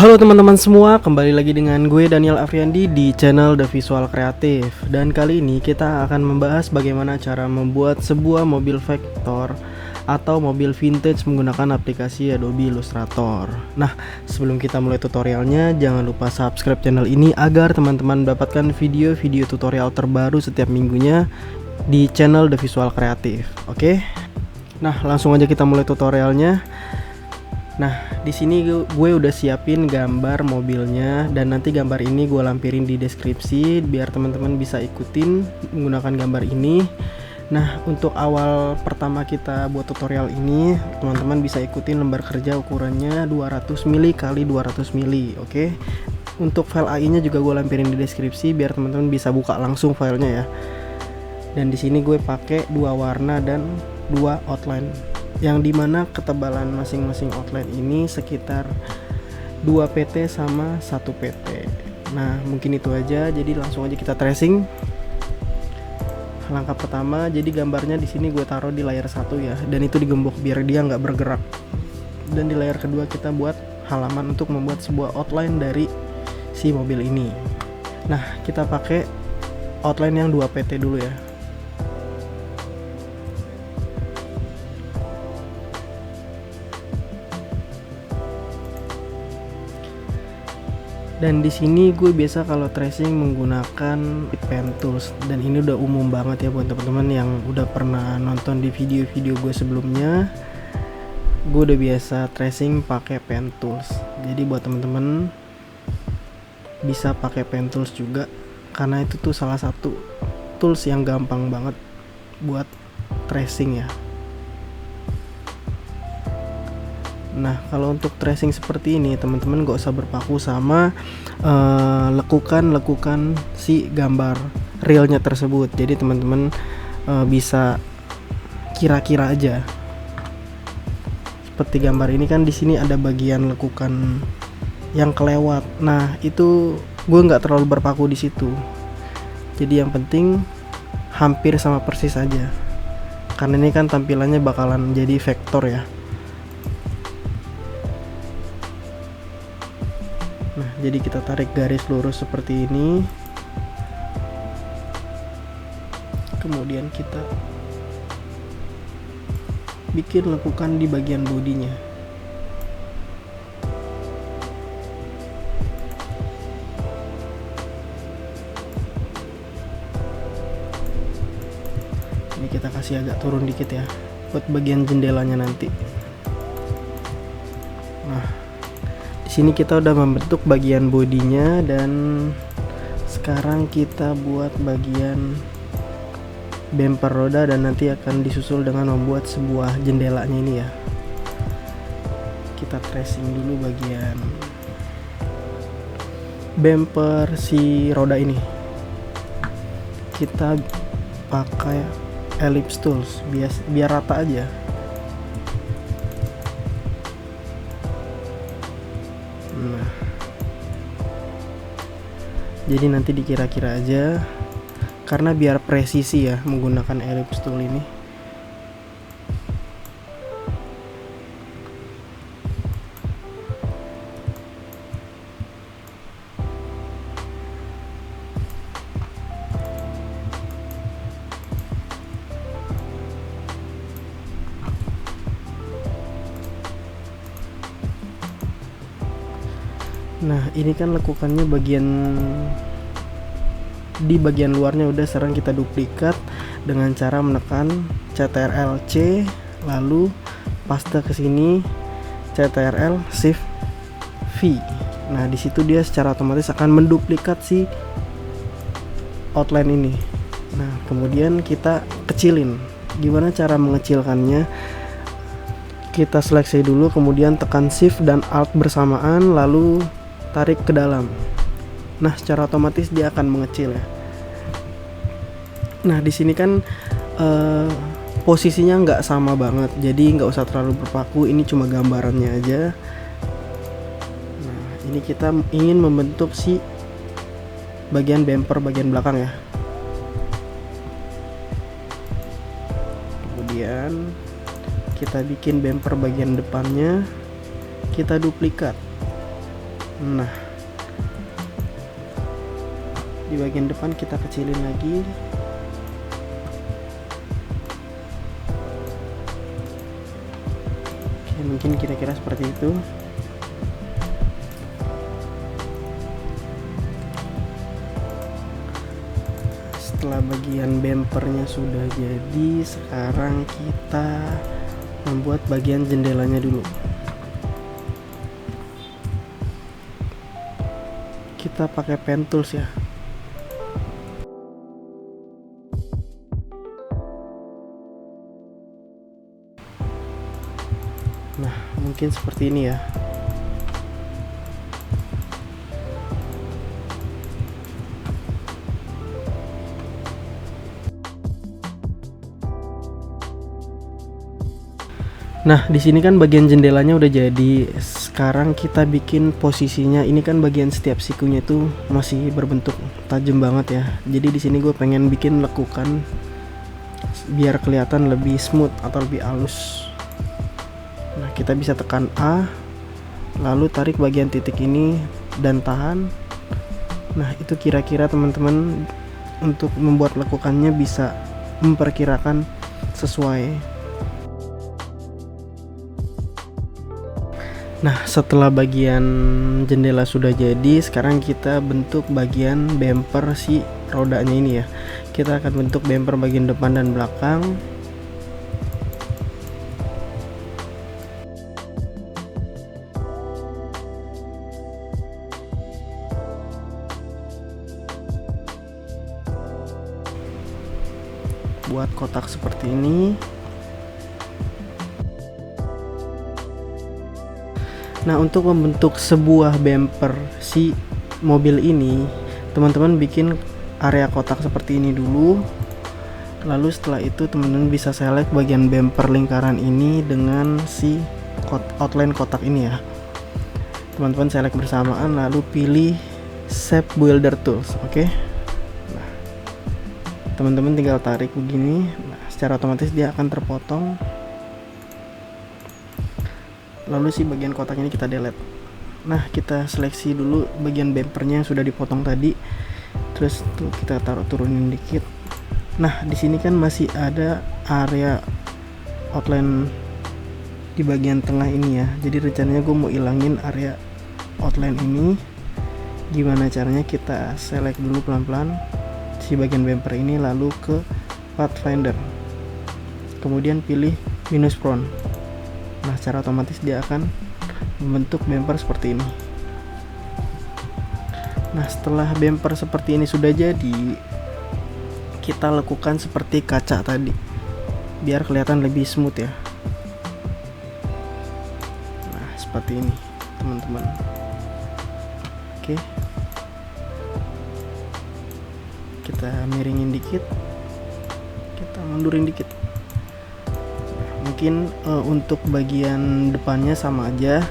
Halo teman-teman semua, kembali lagi dengan gue Daniel Afriandi di channel The Visual Creative. Dan kali ini kita akan membahas bagaimana cara membuat sebuah mobil vektor atau mobil vintage menggunakan aplikasi Adobe Illustrator. Nah, sebelum kita mulai tutorialnya, jangan lupa subscribe channel ini agar teman-teman mendapatkan video-video tutorial terbaru setiap minggunya di channel The Visual Creative. Oke? Nah, langsung aja kita mulai tutorialnya. Nah, di sini gue udah siapin gambar mobilnya, dan nanti gambar ini gue lampirin di deskripsi biar teman-teman bisa ikutin menggunakan gambar ini. Nah, untuk awal pertama kita buat tutorial ini, teman-teman bisa ikutin lembar kerja ukurannya 200 mili x 200 mili, oke? Untuk file AI-nya juga gue lampirin di deskripsi biar teman-teman bisa buka langsung filenya ya. Dan di sini gue pakai dua warna dan dua outline, yang dimana ketebalan masing-masing outline ini sekitar 2 pt sama 1 pt. Nah, mungkin itu aja, jadi langsung aja kita tracing. Langkah pertama, jadi gambarnya di sini gue taruh di layer 1 ya, dan itu digembok biar dia nggak bergerak. Dan di layer kedua kita buat halaman untuk membuat sebuah outline dari si mobil ini. Nah, kita pakai outline yang 2 pt dulu ya. Dan di sini gue biasa kalau tracing menggunakan pen tools, dan ini udah umum banget ya buat teman-teman yang udah pernah nonton di video-video gue sebelumnya. Gue udah biasa tracing pakai pen tools. Jadi buat teman-teman bisa pakai pen tools juga, karena itu tuh salah satu tools yang gampang banget buat tracing ya. Nah, kalau untuk tracing seperti ini, teman-teman gak usah berpaku sama lekukan si gambar realnya tersebut. Jadi teman-teman bisa kira-kira aja. Seperti gambar ini kan di sini ada bagian lekukan yang kelewat. Nah, itu gue nggak terlalu berpaku di situ. Jadi yang penting hampir sama persis aja. Karena ini kan tampilannya bakalan jadi vektor ya. Nah, jadi kita tarik garis lurus seperti ini. Kemudian kita bikin lekukan di bagian bodinya. Ini kita kasih agak turun dikit ya, buat bagian jendelanya nanti. Nah, sini kita udah membentuk bagian bodinya, dan sekarang kita buat bagian bumper roda, dan nanti akan disusul dengan membuat sebuah jendelanya ini ya. Kita tracing dulu bagian bumper si roda ini. Kita pakai ellipse tools biar rata aja. Nah, jadi nanti dikira-kira aja, karena biar presisi ya menggunakan ellipse tool ini. Nah, ini kan lekukannya di bagian luarnya udah, sekarang kita duplikat dengan cara menekan Ctrl C, lalu paste ke sini, Ctrl Shift V. Nah, di situ dia secara otomatis akan menduplikat si outline ini. Nah, kemudian kita kecilin. Gimana cara mengecilkannya? Kita seleksi dulu, kemudian tekan Shift dan Alt bersamaan, lalu tarik ke dalam. Nah, secara otomatis dia akan mengecil ya. Nah, di sini kan posisinya nggak sama banget, jadi nggak usah terlalu berpaku. Ini cuma gambarannya aja. Nah, ini kita ingin membentuk si bagian bumper bagian belakang ya. Kemudian kita bikin bumper bagian depannya, kita duplikat. Nah, di bagian depan kita kecilin lagi. Oke, mungkin kira-kira seperti itu. Setelah bagian bempernya sudah jadi, sekarang kita membuat bagian jendelanya dulu. Kita pakai pen tools ya. Nah, mungkin seperti ini ya. Nah, di sini kan bagian jendelanya udah jadi. Sekarang kita bikin posisinya. Ini kan bagian setiap sikunya itu masih berbentuk tajam banget ya. Jadi di sini gue pengen bikin lekukan biar kelihatan lebih smooth atau lebih halus. Nah, kita bisa tekan A, lalu tarik bagian titik ini dan tahan. Nah, itu kira-kira teman-teman untuk membuat lekukannya bisa memperkirakan sesuai. Nah, setelah bagian jendela sudah jadi, sekarang kita bentuk bagian bumper si rodanya ini ya. Kita akan bentuk bumper bagian depan dan belakang. Buat kotak seperti ini. Nah, untuk membentuk sebuah bumper si mobil ini, teman-teman bikin area kotak seperti ini dulu. Lalu setelah itu teman-teman bisa select bagian bumper lingkaran ini dengan si outline kotak ini ya. Teman-teman select bersamaan lalu pilih Shape Builder Tools, oke? Nah, teman-teman tinggal tarik begini. Nah, secara otomatis dia akan terpotong. Lalu si bagian kotak ini kita delete. Nah, kita seleksi dulu bagian bumpernya yang sudah dipotong tadi. Terus tuh kita taruh turunin dikit. Nah, di sini kan masih ada area outline di bagian tengah ini ya. Jadi rencananya gue mau ilangin area outline ini. Gimana caranya? Kita select dulu pelan-pelan si bagian bumper ini, lalu ke Pathfinder. Kemudian pilih minus front. Nah, secara otomatis dia akan membentuk bumper seperti ini. Nah, setelah bumper seperti ini sudah jadi, kita lakukan seperti kaca tadi biar kelihatan lebih smooth ya. Nah, seperti ini teman-teman. Oke, kita miringin dikit, kita mundurin dikit. Mungkin untuk bagian depannya sama aja.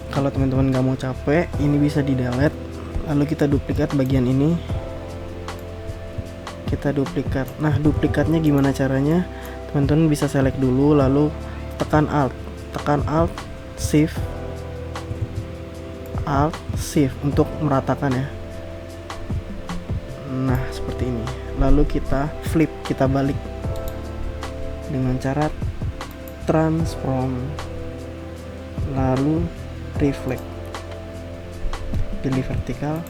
Kalau teman-teman nggak mau capek, ini bisa di delete. Lalu kita duplikat bagian ini. Kita duplikat. Nah, duplikatnya gimana caranya? Teman-teman bisa select dulu, lalu tekan Alt, Shift, untuk meratakan ya. Nah, seperti ini. Lalu kita flip, kita balik dengan cara transform, lalu reflect, pilih vertikal.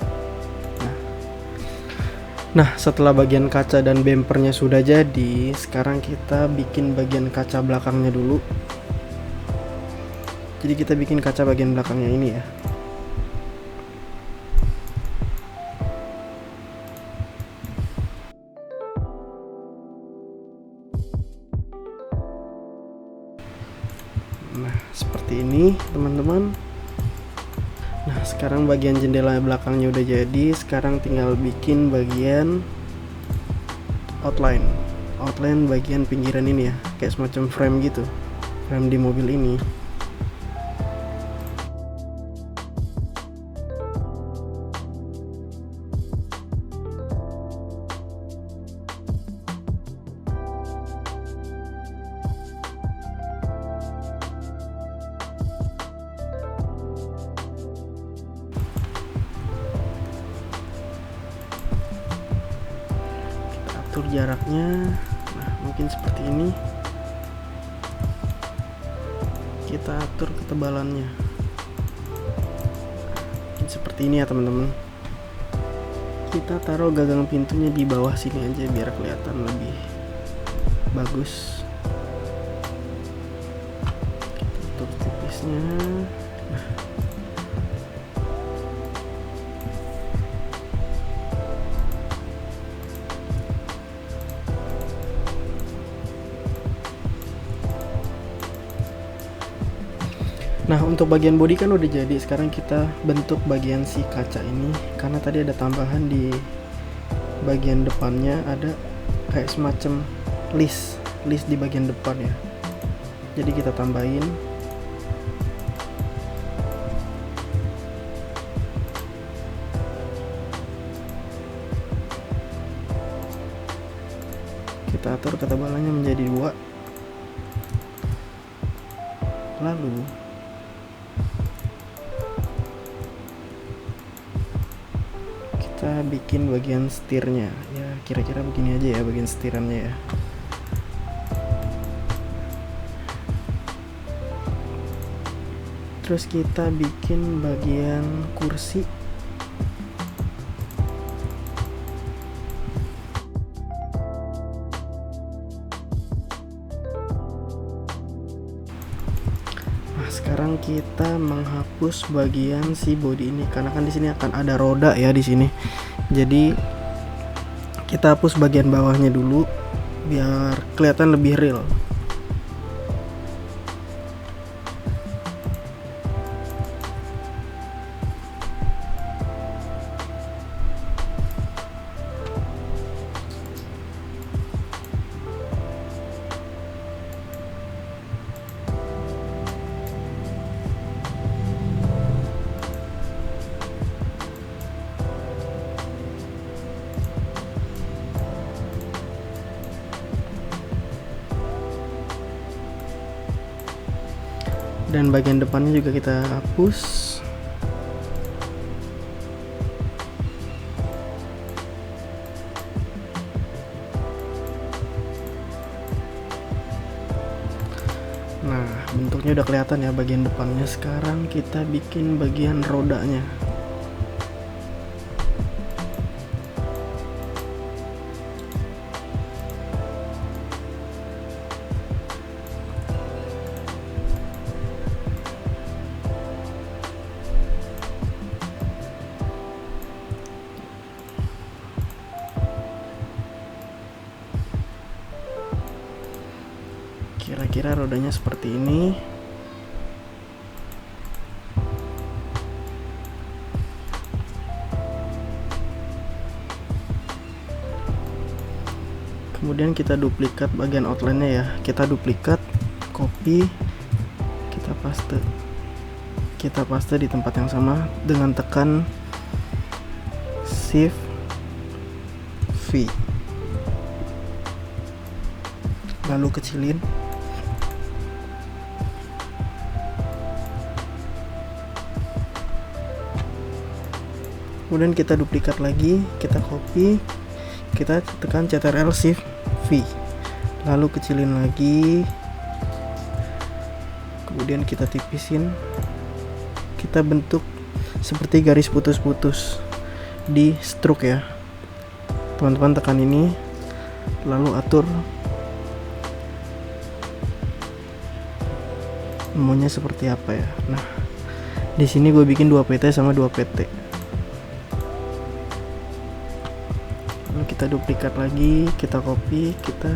Nah, setelah bagian kaca dan bumpernya sudah jadi, sekarang kita bikin bagian kaca belakangnya dulu. Jadi kita bikin kaca bagian belakangnya ini ya. Nah, seperti ini teman-teman. Nah, sekarang bagian jendela belakangnya udah jadi. Sekarang tinggal bikin bagian outline bagian pinggiran ini ya, kayak semacam frame gitu, frame di mobil ini. atur jaraknya. Nah, mungkin seperti ini. Kita atur ketebalannya. Mungkin seperti ini ya teman-teman. Kita taruh gagang pintunya di bawah sini aja biar kelihatan lebih bagus. Kita atur tipisnya. Nah, untuk bagian bodi kan udah jadi. Sekarang kita bentuk bagian si kaca ini, karena tadi ada tambahan di bagian depannya, ada kayak semacam list di bagian depan ya. Jadi kita tambahin. Kita atur ketebalannya menjadi 2. Lalu kita bikin bagian setirnya ya, kira-kira begini aja ya bagian setirannya ya. Terus kita bikin bagian kursi. Nah, sekarang kita menghapus bagian si bodi ini, karena kan di sini akan ada roda ya di sini. Jadi kita hapus bagian bawahnya dulu biar kelihatan lebih real. Dan bagian depannya juga kita hapus. Nah, bentuknya udah kelihatan ya bagian depannya. Sekarang kita bikin bagian rodanya. Kira-kira rodanya seperti ini. Kemudian kita duplikat bagian outline-nya ya. Kita duplikat, copy, kita paste. Kita paste di tempat yang sama dengan tekan Shift V. Lalu kecilin. Kemudian kita duplikat lagi, kita copy, kita tekan Ctrl Shift V, lalu kecilin lagi, kemudian kita tipisin, kita bentuk seperti garis putus-putus di stroke ya. Teman-teman tekan ini, lalu atur maunya seperti apa ya. Nah, di sini gue bikin 2 PT sama 2 PT. Kita duplikat lagi, kita copy, kita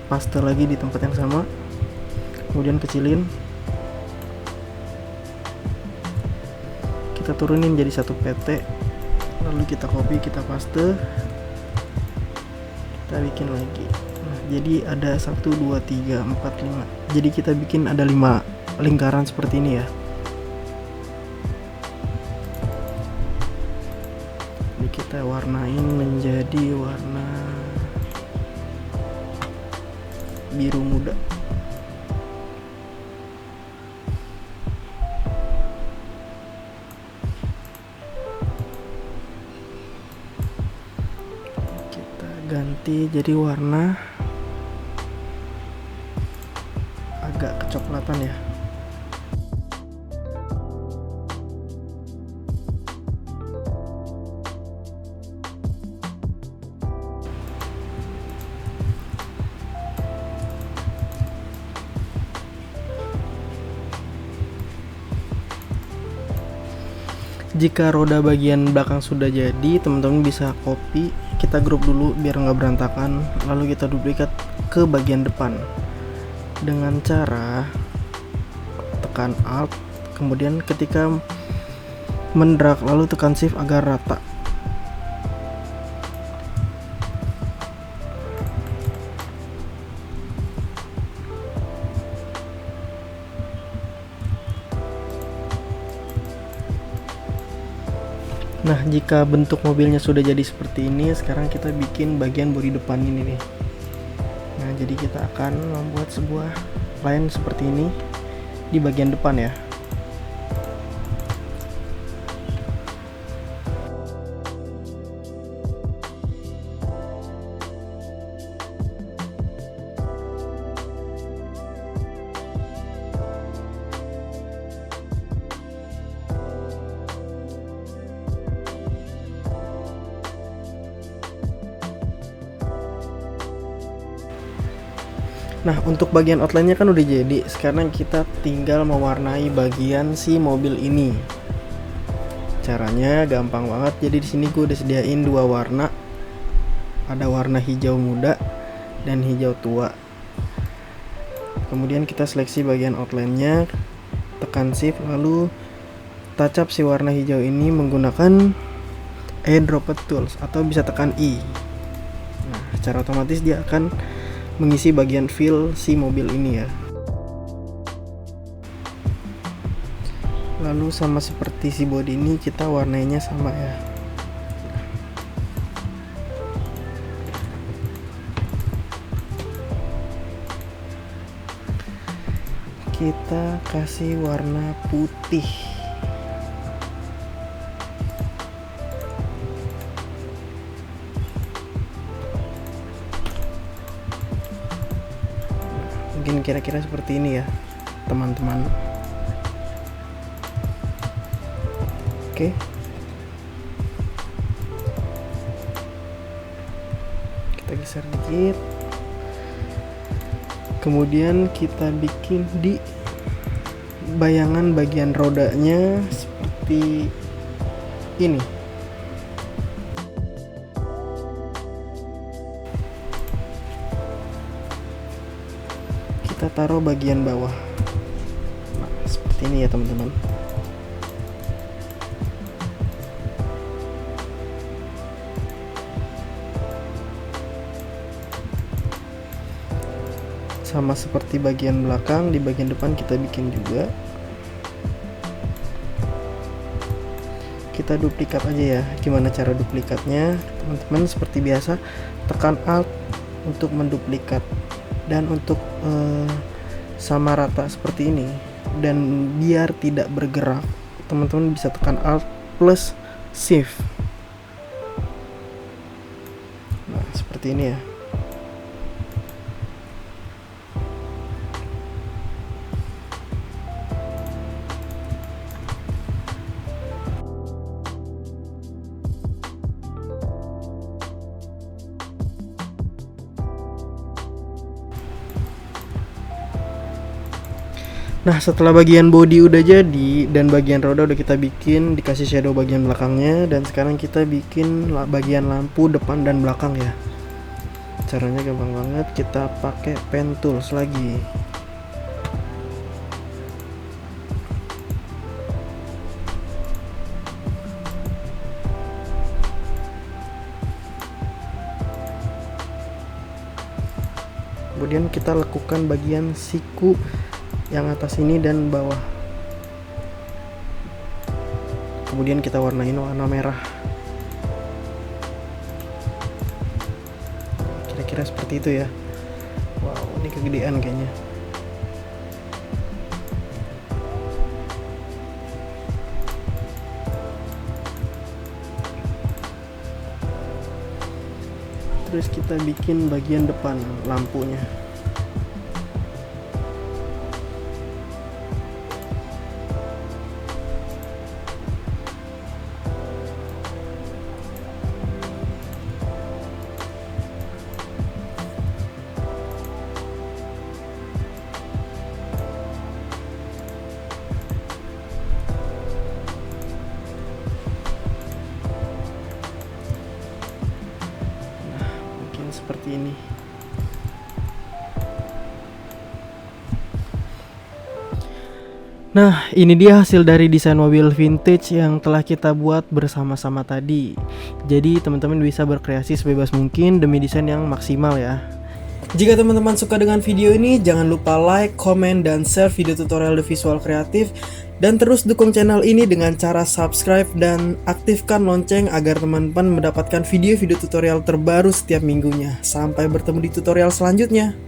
paste lagi di tempat yang sama, kemudian kecilin, kita turunin jadi 1 PT, lalu kita copy, kita paste, kita bikin lagi. Nah, jadi ada 1, 2, 3, 4, 5. Jadi kita bikin ada 5 lingkaran seperti ini ya. Kita warnain menjadi warna biru muda. Kita ganti ganti jadi warna agak kecoklatan ya. Jika roda bagian belakang sudah jadi, teman-teman bisa copy, kita grup dulu biar nggak berantakan, lalu kita duplikat ke bagian depan dengan cara tekan Alt, kemudian ketika mendrag lalu tekan Shift agar rata. Nah, jika bentuk mobilnya sudah jadi seperti ini, sekarang kita bikin bagian bodi depan ini nih. Nah, jadi kita akan membuat sebuah line seperti ini di bagian depan ya. Nah, untuk bagian outline-nya kan udah jadi. Sekarang kita tinggal mewarnai bagian si mobil ini. Caranya gampang banget. Jadi di sini gue udah sediain dua warna. Ada warna hijau muda dan hijau tua. Kemudian kita seleksi bagian outline-nya, tekan Shift lalu touch up si warna hijau ini menggunakan eyedropper tools atau bisa tekan I. Nah, secara otomatis dia akan mengisi bagian fill si mobil ini ya. Lalu sama seperti si bodi ini kita warnainya sama ya. Kita kasih warna putih. Mungkin kira-kira seperti ini ya teman-teman. Oke, kita geser dikit, kemudian kita bikin di bayangan bagian rodanya seperti ini. Kita taruh bagian bawah. Nah, seperti ini ya teman-teman. Sama seperti bagian belakang, di bagian depan kita bikin juga. Kita duplikat aja ya. Gimana cara duplikatnya? Teman-teman seperti biasa, tekan Alt untuk menduplikat. Dan untuk sama rata seperti ini dan biar tidak bergerak, teman-teman bisa tekan Alt plus Shift. Nah, seperti ini ya. Nah, setelah bagian body udah jadi dan bagian roda udah kita bikin, dikasih shadow bagian belakangnya, dan sekarang kita bikin bagian lampu depan dan belakang ya. Caranya gampang banget, kita pakai pen tools lagi. Kemudian kita lakukan bagian siku yang atas ini dan bawah. Kemudian kita warnain warna merah. Kira-kira seperti itu ya. Wow, ini kegedean kayaknya. terus kita bikin bagian depan lampunya. Seperti ini. Nah, ini dia hasil dari desain mobil vintage yang telah kita buat bersama-sama tadi. Jadi teman-teman bisa berkreasi sebebas mungkin demi desain yang maksimal ya. Jika teman-teman suka dengan video ini, jangan lupa like, comment, dan share video tutorial The Visual Creative. Dan terus dukung channel ini dengan cara subscribe dan aktifkan lonceng agar teman-teman mendapatkan video-video tutorial terbaru setiap minggunya. Sampai bertemu di tutorial selanjutnya.